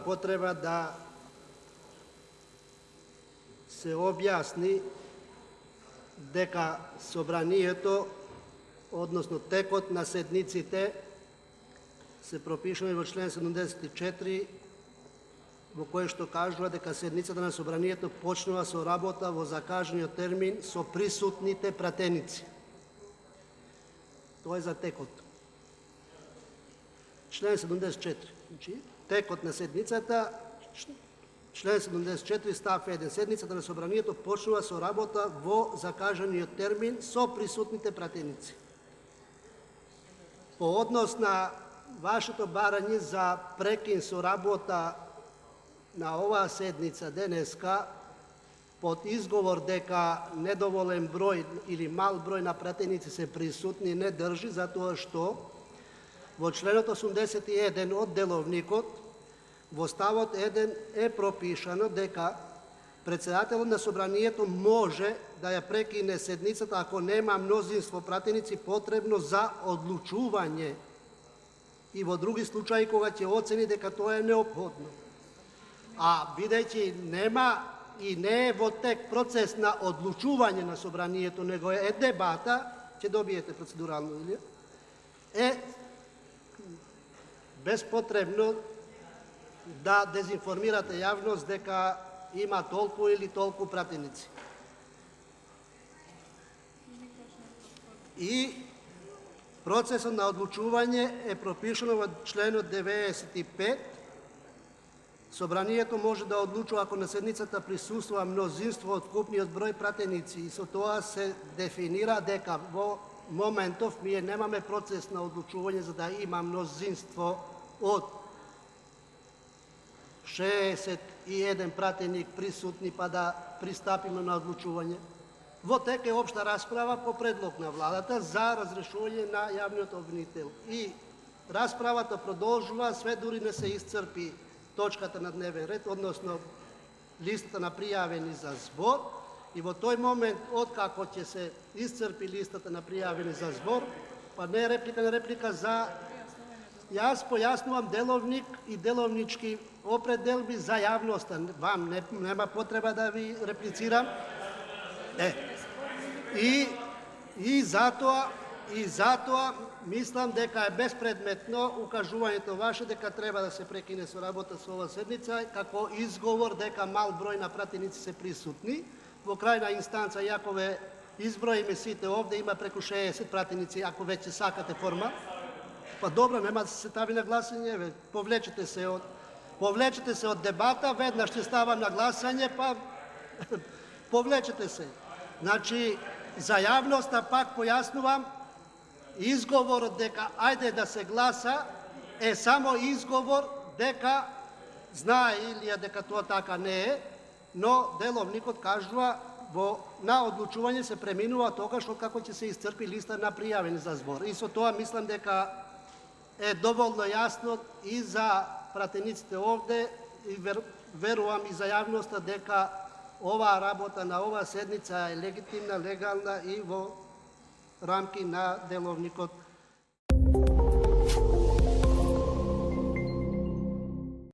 potreba da se objasni дека собранието, односно текот на седниците се пропишува во член 74, во кој што кажува дека седницата на собранието почнува со работа во закажаниот термин со присутните пратеници. Тоа е за текот. Член 74. Значи, текот на седницата, член 74, став 1. Седницата на собранието почнува со работа во закажаниот термин со присутните пратеници. По однос на вашето барање за прекин со работа на оваа седница денеска, под изговор дека недоволен број или мал број на пратеници се присутни, не држи, затоа што во членот 81 од деловникот, во ставот 1 е пропишано дека председателот на собранието може да ја прекине седницата ако нема мнозинство пратеници потребно за одлучување и во други случаи кога ќе оцени дека тоа е неопходно. А бидејќи нема и не е во тек процес на одлучување на собранието, него е дебата, ќе добиете процедурално или е безпотребно да дезинформирате јавност дека има толку или толку пратеници. И процесот на одлучување е пропишано во членот 95. Собранието може да одлучува ако на седницата присуствува мнозинство од вкупниот број пратеници и со тоа се дефинира дека во моментов ние немаме процес на одлучување за да има мнозинство од 61 пратеник присутни па да пристапиме на одлучување. Во тек е општа расправа по предлог на владата за разрешување на јавниот обвинител. И расправата продолжува све дури не се исцрпи точката на дневен ред, односно листата на пријавени за збор, и во тој момент, откако ќе се исцрпи листата на пријавени за збор, па не реплика за... Јас појаснувам деловник и деловнички определби за јавноста. Вам нема потреба да ви реплицирам. И затоа мислам дека е безпредметно укажувањето ваше дека треба да се прекине со работа со ова седница како изговор дека мал број на пратеници се присутни. Во крајна инстанца, иако ве изброиме сите овде, има преку 60 пратеници, ако веќе сакате форма. Па добро, нема да се стави на гласање, повлечете се од дебата, веднаш ќе става на гласање, па повлечете се. Значи, за јавноста пак појаснувам, изговорот дека ајде да се гласа е само изговор дека знае Илија дека тоа така не е, но деловникот кажува на одлучување се преминува тогаш како ќе се исцрпи листа на пријавени за збор. И со тоа мислам дека е доволно јасно и за пратениците овде и верувам и за јавноста дека оваа работа на оваа седница е легитимна, легална и во рамки на деловникот